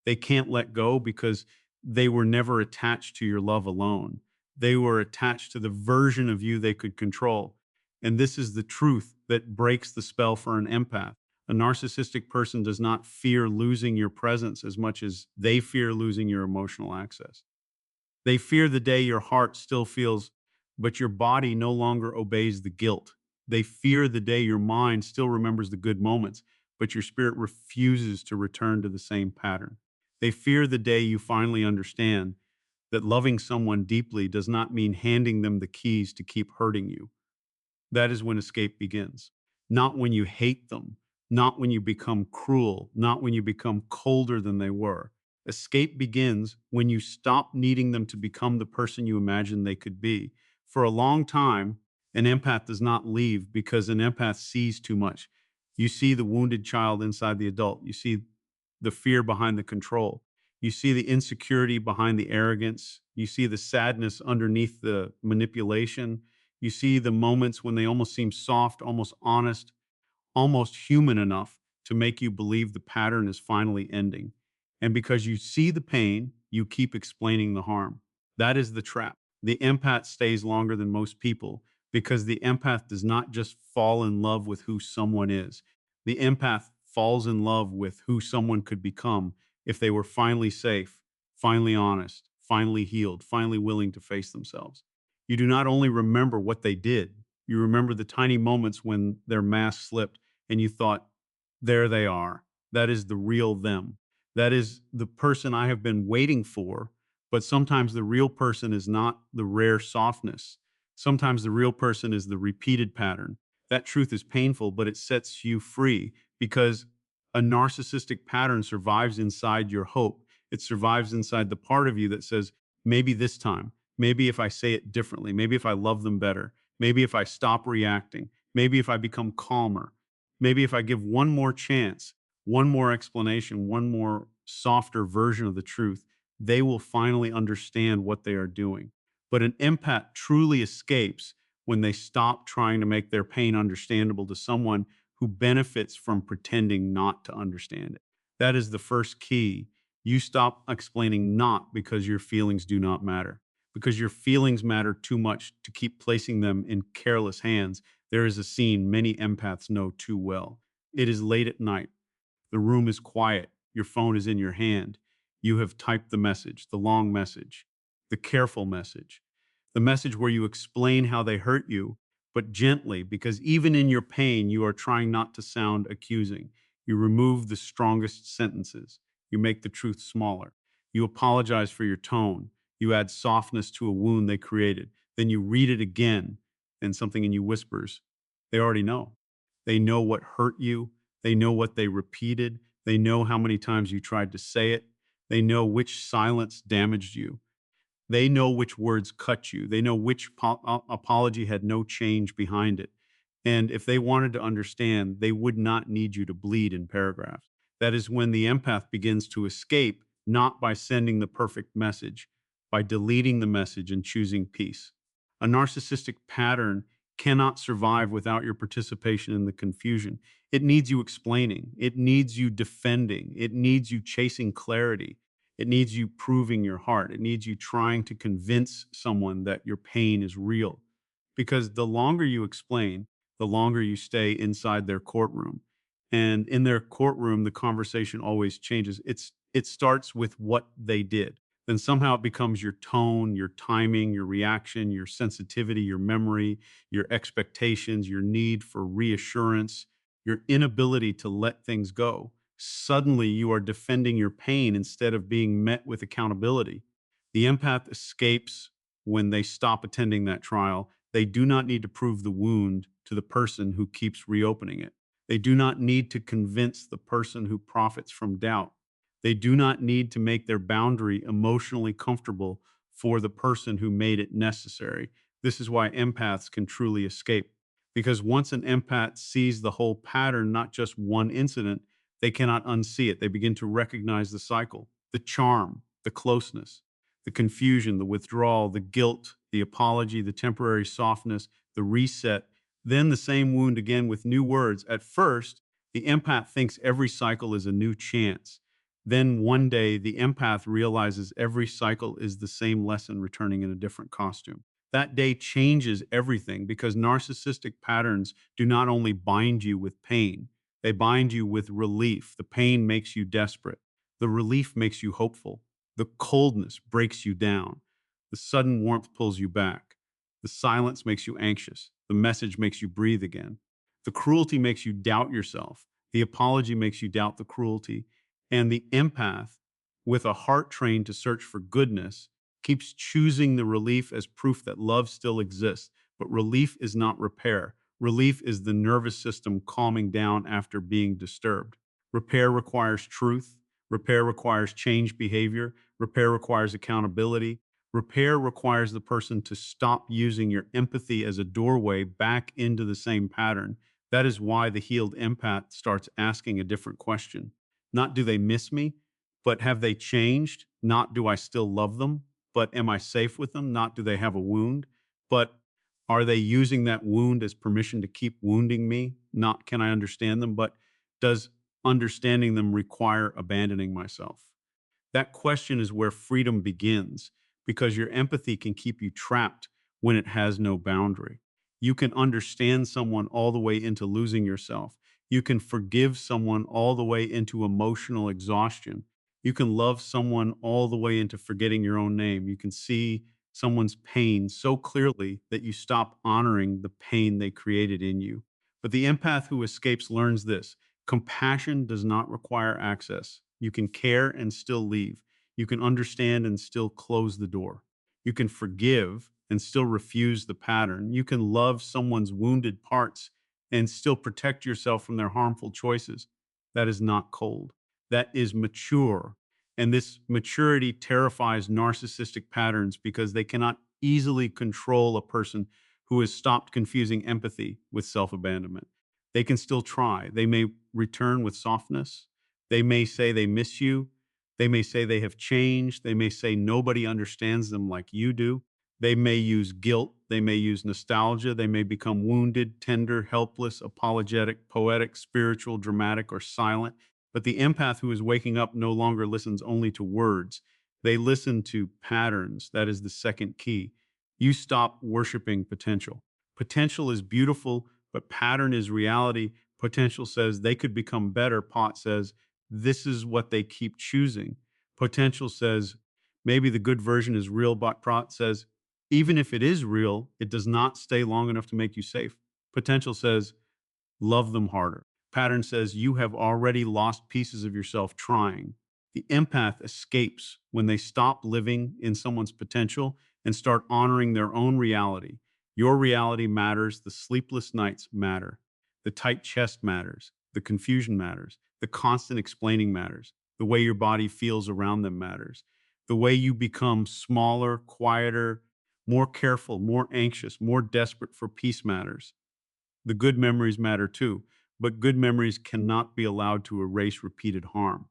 They can't let go because they were never attached to your love alone. They were attached to the version of you they could control. And this is the truth that breaks the spell for an empath. A narcissistic person does not fear losing your presence as much as they fear losing your emotional access. They fear the day your heart still feels, but your body no longer obeys the guilt. They fear the day your mind still remembers the good moments, but your spirit refuses to return to the same pattern. They fear the day you finally understand that loving someone deeply does not mean handing them the keys to keep hurting you. That is when escape begins. Not when you hate them, not when you become cruel, not when you become colder than they were. Escape begins when you stop needing them to become the person you imagined they could be. For a long time, an empath does not leave because an empath sees too much. You see the wounded child inside the adult. You see the fear behind the control. You see the insecurity behind the arrogance. You see the sadness underneath the manipulation. You see the moments when they almost seem soft, almost honest, almost human enough to make you believe the pattern is finally ending. And because you see the pain, you keep explaining the harm. That is the trap. The empath stays longer than most people because the empath does not just fall in love with who someone is. The empath falls in love with who someone could become if they were finally safe, finally honest, finally healed, finally willing to face themselves. You do not only remember what they did, you remember the tiny moments when their mask slipped and you thought, there they are. That is the real them. That is the person I have been waiting for. But sometimes the real person is not the rare softness. Sometimes the real person is the repeated pattern. That truth is painful, but it sets you free because a narcissistic pattern survives inside your hope. It survives inside the part of you that says, maybe this time, maybe if I say it differently, maybe if I love them better, maybe if I stop reacting, maybe if I become calmer, maybe if I give one more chance, one more explanation, one more softer version of the truth, they will finally understand what they are doing. But an empath truly escapes when they stop trying to make their pain understandable to someone who benefits from pretending not to understand it. That is the first key. You stop explaining not because your feelings do not matter, because your feelings matter too much to keep placing them in careless hands. There is a scene many empaths know too well. It is late at night. The room is quiet. Your phone is in your hand. You have typed the message, the long message, the careful message, the message where you explain how they hurt you, but gently, because even in your pain, you are trying not to sound accusing. You remove the strongest sentences. You make the truth smaller. You apologize for your tone. You add softness to a wound they created. Then you read it again, and something in you whispers, they already know. They know what hurt you. They know what they repeated. They know how many times you tried to say it. They know which silence damaged you. They know which words cut you. They know which apology had no change behind it. And if they wanted to understand, they would not need you to bleed in paragraphs. That is when the empath begins to escape, not by sending the perfect message, by deleting the message and choosing peace. A narcissistic pattern cannot survive without your participation in the confusion. It needs you explaining. It needs you defending. It needs you chasing clarity. It needs you proving your heart. It needs you trying to convince someone that your pain is real. Because the longer you explain, the longer you stay inside their courtroom. And in their courtroom, the conversation always changes. It starts with what they did. Then somehow it becomes your tone, your timing, your reaction, your sensitivity, your memory, your expectations, your need for reassurance, your inability to let things go. Suddenly you are defending your pain instead of being met with accountability. The empath escapes when they stop attending that trial. They do not need to prove the wound to the person who keeps reopening it. They do not need to convince the person who profits from doubt. They do not need to make their boundary emotionally comfortable for the person who made it necessary. This is why empaths can truly escape. Because once an empath sees the whole pattern, not just one incident, they cannot unsee it. They begin to recognize the cycle, the charm, the closeness, the confusion, the withdrawal, the guilt, the apology, the temporary softness, the reset, then the same wound again with new words. At first, the empath thinks every cycle is a new chance. Then one day, the empath realizes every cycle is the same lesson returning in a different costume. That day changes everything because narcissistic patterns do not only bind you with pain, they bind you with relief. The pain makes you desperate. The relief makes you hopeful. The coldness breaks you down. The sudden warmth pulls you back. The silence makes you anxious. The message makes you breathe again. The cruelty makes you doubt yourself. The apology makes you doubt the cruelty. And the empath, with a heart trained to search for goodness, keeps choosing the relief as proof that love still exists. But relief is not repair. Relief is the nervous system calming down after being disturbed. Repair requires truth. Repair requires change behavior. Repair requires accountability. Repair requires the person to stop using your empathy as a doorway back into the same pattern. That is why the healed empath starts asking a different question. Not do they miss me, but have they changed? Not do I still love them, but am I safe with them? Not do they have a wound, but are they using that wound as permission to keep wounding me? Not can I understand them, but does understanding them require abandoning myself? That question is where freedom begins because your empathy can keep you trapped when it has no boundary. You can understand someone all the way into losing yourself. You can forgive someone all the way into emotional exhaustion. You can love someone all the way into forgetting your own name. You can see someone's pain so clearly that you stop honoring the pain they created in you. But the empath who escapes learns this: compassion does not require access. You can care and still leave. You can understand and still close the door. You can forgive and still refuse the pattern. You can love someone's wounded parts and still protect yourself from their harmful choices. That is not cold. That is mature. And this maturity terrifies narcissistic patterns because they cannot easily control a person who has stopped confusing empathy with self abandonment. They can still try. They may return with softness. They may say they miss you. They may say they have changed. They may say nobody understands them like you do. They may use guilt. They may use nostalgia. They may become wounded, tender, helpless, apologetic, poetic, spiritual, dramatic, or silent. But the empath who is waking up no longer listens only to words. They listen to patterns. That is the second key. You stop worshiping potential. Potential is beautiful, but pattern is reality. Potential says they could become better. Pot says this is what they keep choosing. Potential says maybe the good version is real, but Pot says even if it is real, it does not stay long enough to make you safe. Potential says love them harder. Pattern says you have already lost pieces of yourself trying. The empath escapes when they stop living in someone's potential and start honoring their own reality. Your reality matters. The sleepless nights matter. The tight chest matters. The confusion matters. The constant explaining matters. The way your body feels around them matters. The way you become smaller, quieter, more careful, more anxious, more desperate for peace matters. The good memories matter too, but good memories cannot be allowed to erase repeated harm.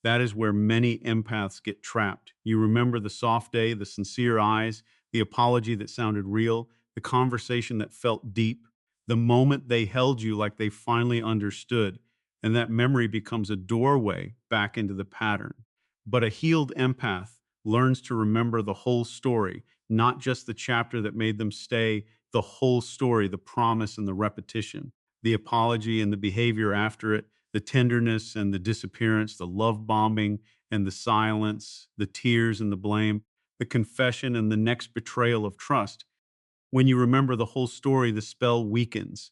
That is where many empaths get trapped. You remember the soft day, the sincere eyes, the apology that sounded real, the conversation that felt deep, the moment they held you like they finally understood, and that memory becomes a doorway back into the pattern. But a healed empath learns to remember the whole story, not just the chapter that made them stay, the whole story, the promise and the repetition, the apology and the behavior after it, the tenderness and the disappearance, the love bombing and the silence, the tears and the blame, the confession and the next betrayal of trust. When you remember the whole story, the spell weakens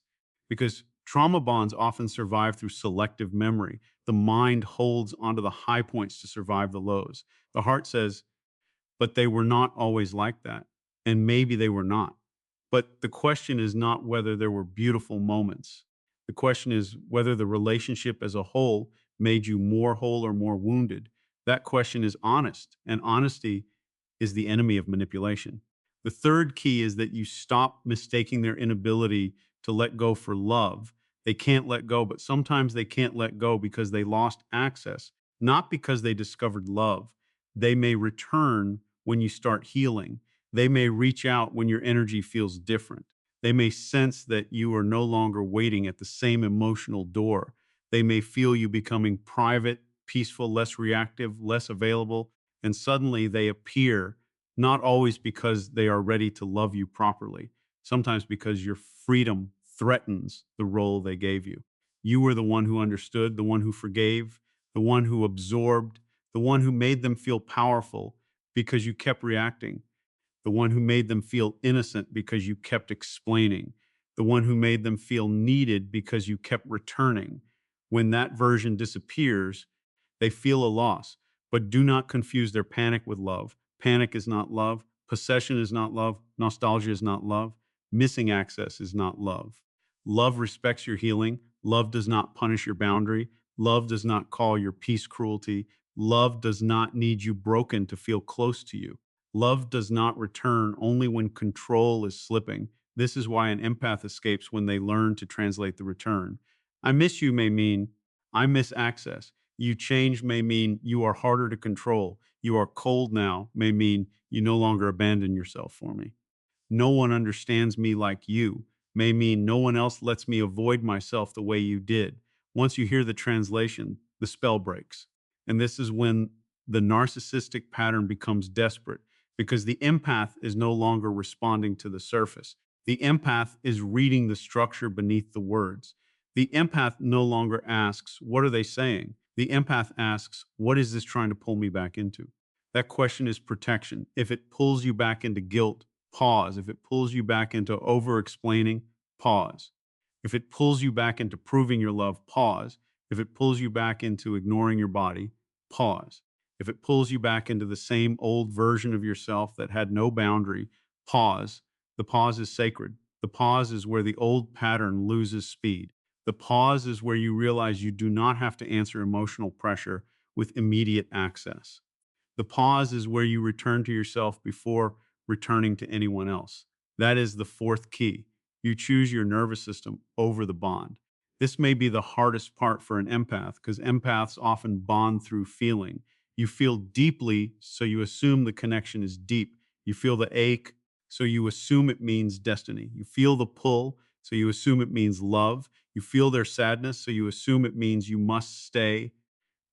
because trauma bonds often survive through selective memory. The mind holds onto the high points to survive the lows. The heart says, but they were not always like that. And maybe they were not. But the question is not whether there were beautiful moments. The question is whether the relationship as a whole made you more whole or more wounded. That question is honest, and honesty is the enemy of manipulation. The third key is that you stop mistaking their inability to let go for love. They can't let go, but sometimes they can't let go because they lost access, not because they discovered love. They may return when you start healing. They may reach out when your energy feels different. They may sense that you are no longer waiting at the same emotional door. They may feel you becoming private peaceful, less reactive, less available, and suddenly they appear, not always because they are ready to love you properly, sometimes because your freedom threatens the role they gave you. You were the one who understood, the one who forgave, the one who absorbed, the one who made them feel powerful because you kept reacting, the one who made them feel innocent because you kept explaining, the one who made them feel needed because you kept returning. When that version disappears, they feel a loss, but do not confuse their panic with love. Panic is not love. Possession is not love. Nostalgia is not love. Missing access is not love. Love respects your healing. Love does not punish your boundary. Love does not call your peace cruelty. Love does not need you broken to feel close to you. Love does not return only when control is slipping. This is why an empath escapes when they learn to translate the return. I miss you may mean I miss access. You change may mean you are harder to control. You are cold now may mean you no longer abandon yourself for me. No one understands me like you may mean no one else lets me avoid myself the way you did. Once you hear the translation, the spell breaks. And this is when the narcissistic pattern becomes desperate because the empath is no longer responding to the surface. The empath is reading the structure beneath the words. The empath no longer asks, what are they saying? The empath asks, what is this trying to pull me back into? That question is protection. If it pulls you back into guilt, pause. If it pulls you back into over explaining, pause. If it pulls you back into proving your love, pause. If it pulls you back into ignoring your body, pause. If it pulls you back into the same old version of yourself that had no boundary, pause. The pause is sacred. The pause is where the old pattern loses speed. The pause is where you realize you do not have to answer emotional pressure with immediate access. The pause is where you return to yourself before returning to anyone else. That is the fourth key. You choose your nervous system over the bond. This may be the hardest part for an empath because empaths often bond through feeling. You feel deeply, so you assume the connection is deep. You feel the ache, so you assume it means destiny. You feel the pull, so you assume it means love. You feel their sadness, so you assume it means you must stay.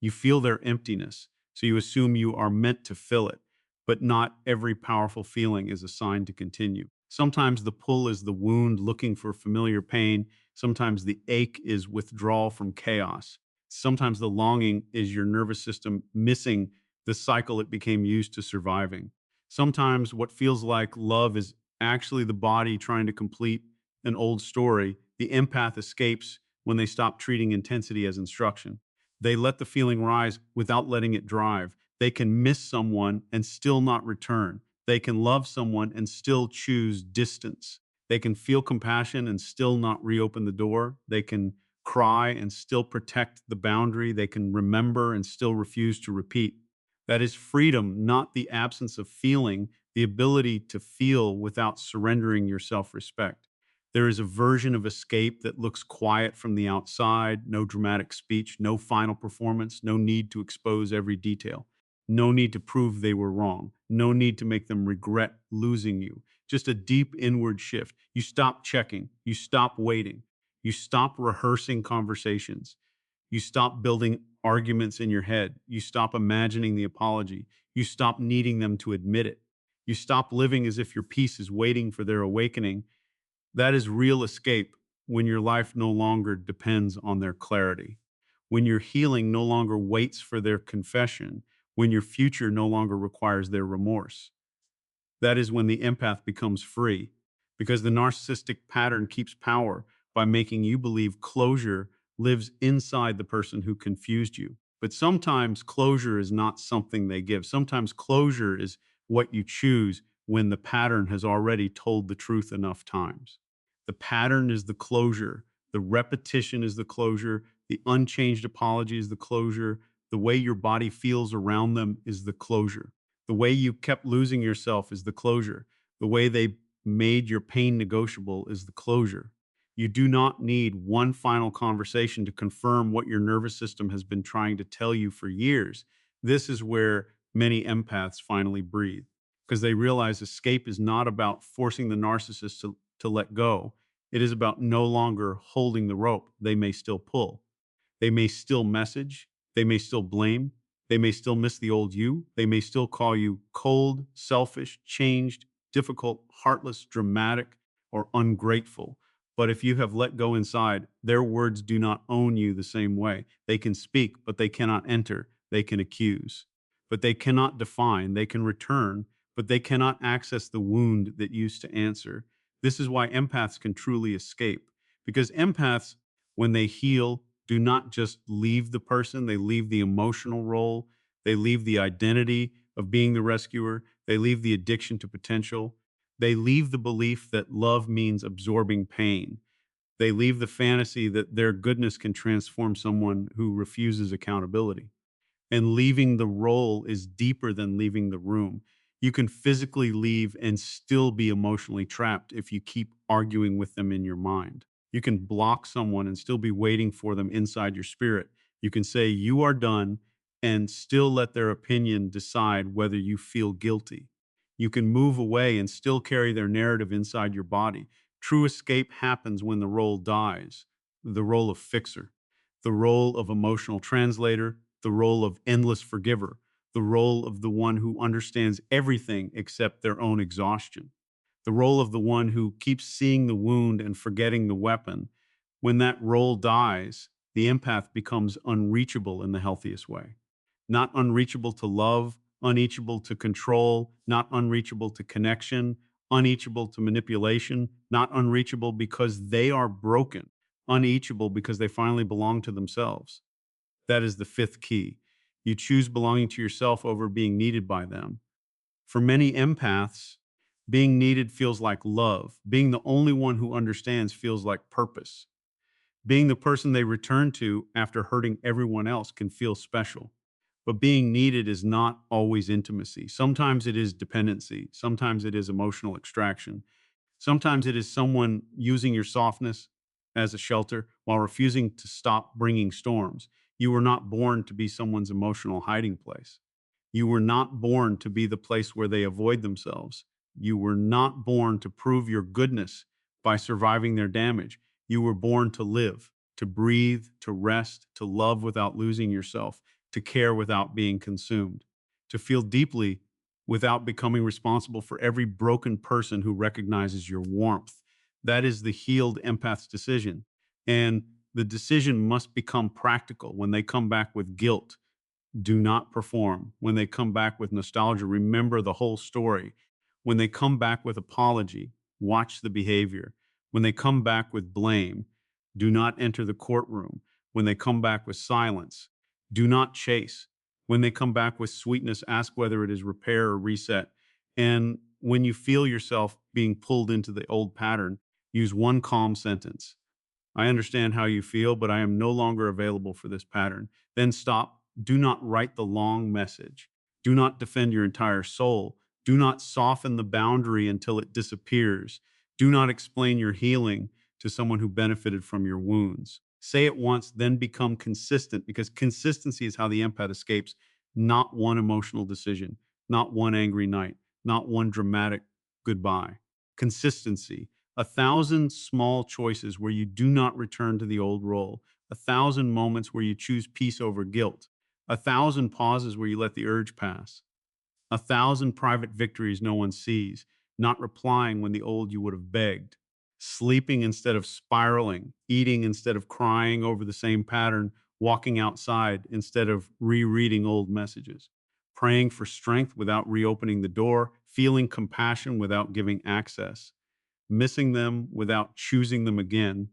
You feel their emptiness, so you assume you are meant to fill it, but not every powerful feeling is a sign to continue. Sometimes the pull is the wound looking for familiar pain. Sometimes the ache is withdrawal from chaos. Sometimes the longing is your nervous system missing the cycle it became used to surviving. Sometimes what feels like love is actually the body trying to complete an old story. The empath escapes when they stop treating intensity as instruction. They let the feeling rise without letting it drive. They can miss someone and still not return. They can love someone and still choose distance. They can feel compassion and still not reopen the door. They can cry and still protect the boundary. They can remember and still refuse to repeat. That is freedom, not the absence of feeling, the ability to feel without surrendering your self respect. There is a version of escape that looks quiet from the outside, no dramatic speech, no final performance, no need to expose every detail, no need to prove they were wrong, no need to make them regret losing you. Just a deep inward shift. You stop checking, you stop waiting, you stop rehearsing conversations, you stop building arguments in your head, you stop imagining the apology, you stop needing them to admit it, you stop living as if your peace is waiting for their awakening. That is real escape when your life no longer depends on their clarity, when your healing no longer waits for their confession, when your future no longer requires their remorse. That is when the empath becomes free because the narcissistic pattern keeps power by making you believe closure lives inside the person who confused you. But sometimes closure is not something they give. Sometimes closure is what you choose when the pattern has already told the truth enough times. The pattern is the closure. The repetition is the closure. The unchanged apology is the closure. The way your body feels around them is the closure. The way you kept losing yourself is the closure. The way they made your pain negotiable is the closure. You do not need one final conversation to confirm what your nervous system has been trying to tell you for years. This is where many empaths finally breathe because they realize escape is not about forcing the narcissist to let go. It is about no longer holding the rope. They may still pull. They may still message. They may still blame. They may still miss the old you. They may still call you cold, selfish, changed, difficult, heartless, dramatic, or ungrateful. But if you have let go inside, their words do not own you the same way. They can speak, but they cannot enter. They can accuse, but they cannot define. They can return, but they cannot access the wound that used to answer. This is why empaths can truly escape, because empaths, when they heal, do not just leave the person, they leave the emotional role, they leave the identity of being the rescuer, they leave the addiction to potential, they leave the belief that love means absorbing pain. They leave the fantasy that their goodness can transform someone who refuses accountability. And leaving the role is deeper than leaving the room. You can physically leave and still be emotionally trapped if you keep arguing with them in your mind. You can block someone and still be waiting for them inside your spirit. You can say you are done and still let their opinion decide whether you feel guilty. You can move away and still carry their narrative inside your body. True escape happens when the role dies, the role of fixer, the role of emotional translator, the role of endless forgiver, the role of the one who understands everything except their own exhaustion, the role of the one who keeps seeing the wound and forgetting the weapon. When that role dies, the empath becomes unreachable in the healthiest way. Not unreachable to love, unreachable to control, not unreachable to connection, unreachable to manipulation, not unreachable because they are broken, unreachable because they finally belong to themselves. That is the fifth key. You choose belonging to yourself over being needed by them. For many empaths, being needed feels like love. Being the only one who understands feels like purpose. Being the person they return to after hurting everyone else can feel special. But being needed is not always intimacy. Sometimes it is dependency. Sometimes it is emotional extraction. Sometimes it is someone using your softness as a shelter while refusing to stop bringing storms. You were not born to be someone's emotional hiding place. You were not born to be the place where they avoid themselves. You were not born to prove your goodness by surviving their damage. You were born to live, to breathe, to rest, to love without losing yourself, to care without being consumed, to feel deeply without becoming responsible for every broken person who recognizes your warmth. That is the healed empath's decision. And the decision must become practical. When they come back with guilt, do not perform. When they come back with nostalgia, remember the whole story. When they come back with apology, watch the behavior. When they come back with blame, do not enter the courtroom. When they come back with silence, do not chase. When they come back with sweetness, ask whether it is repair or reset. And when you feel yourself being pulled into the old pattern, use one calm sentence. I understand how you feel, but I am no longer available for this pattern. Then stop. Do not write the long message. Do not defend your entire soul. Do not soften the boundary until it disappears. Do not explain your healing to someone who benefited from your wounds. Say it once, then become consistent, because consistency is how the empath escapes. Not one emotional decision, not one angry night, not one dramatic goodbye. Consistency. 1,000 small choices where you do not return to the old role, 1,000 moments where you choose peace over guilt, 1,000 pauses where you let the urge pass, 1,000 private victories no one sees, not replying when the old you would have begged, sleeping instead of spiraling, eating instead of crying over the same pattern, walking outside instead of rereading old messages, praying for strength without reopening the door, feeling compassion without giving access, missing them without choosing them again.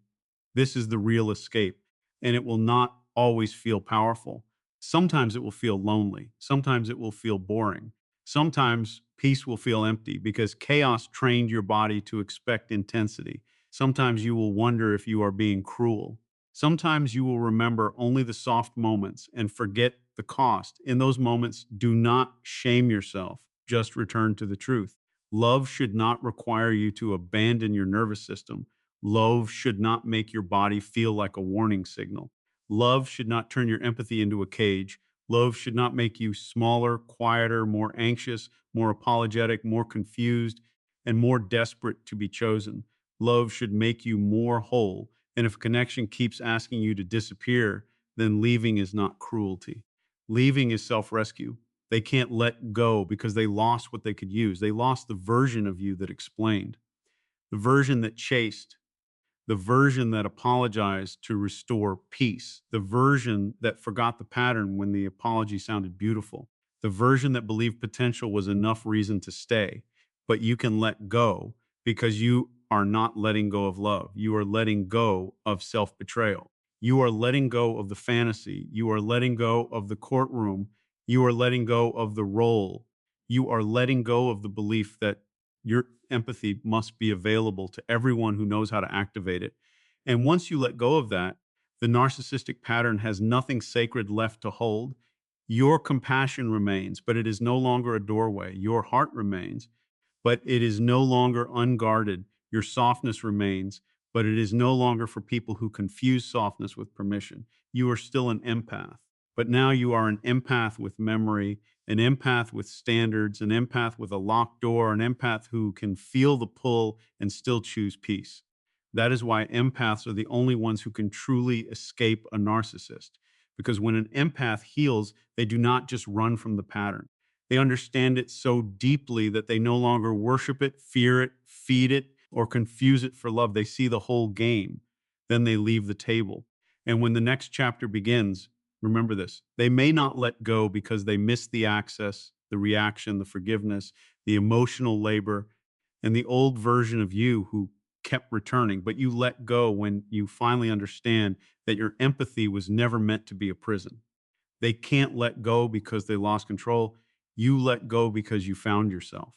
This is the real escape, and it will not always feel powerful. Sometimes it will feel lonely. Sometimes it will feel boring. Sometimes peace will feel empty because chaos trained your body to expect intensity. Sometimes you will wonder if you are being cruel. Sometimes you will remember only the soft moments and forget the cost. In those moments, do not shame yourself. Just return to the truth. Love should not require you to abandon your nervous system. Love should not make your body feel like a warning signal. Love should not turn your empathy into a cage. Love should not make you smaller, quieter, more anxious, more apologetic, more confused, and more desperate to be chosen. Love should make you more whole. And if connection keeps asking you to disappear, then leaving is not cruelty. Leaving is self rescue. They can't let go because they lost what they could use. They lost the version of you that explained, the version that chased, the version that apologized to restore peace, the version that forgot the pattern when the apology sounded beautiful, the version that believed potential was enough reason to stay. But you can let go because you are not letting go of love. You are letting go of self betrayal. You are letting go of the fantasy. You are letting go of the courtroom. You are letting go of the role. You are letting go of the belief that your empathy must be available to everyone who knows how to activate it. And once you let go of that, the narcissistic pattern has nothing sacred left to hold. Your compassion remains, but it is no longer a doorway. Your heart remains, but it is no longer unguarded. Your softness remains, but it is no longer for people who confuse softness with permission. You are still an empath, but now you are an empath with memory, an empath with standards, an empath with a locked door, an empath who can feel the pull and still choose peace. That is why empaths are the only ones who can truly escape a narcissist. Because when an empath heals, they do not just run from the pattern. They understand it so deeply that they no longer worship it, fear it, feed it, or confuse it for love. They see the whole game. Then they leave the table. And when the next chapter begins, remember this, they may not let go because they miss the access, the reaction, the forgiveness, the emotional labor, and the old version of you who kept returning. But you let go when you finally understand that your empathy was never meant to be a prison. They can't let go because they lost control. You let go because you found yourself.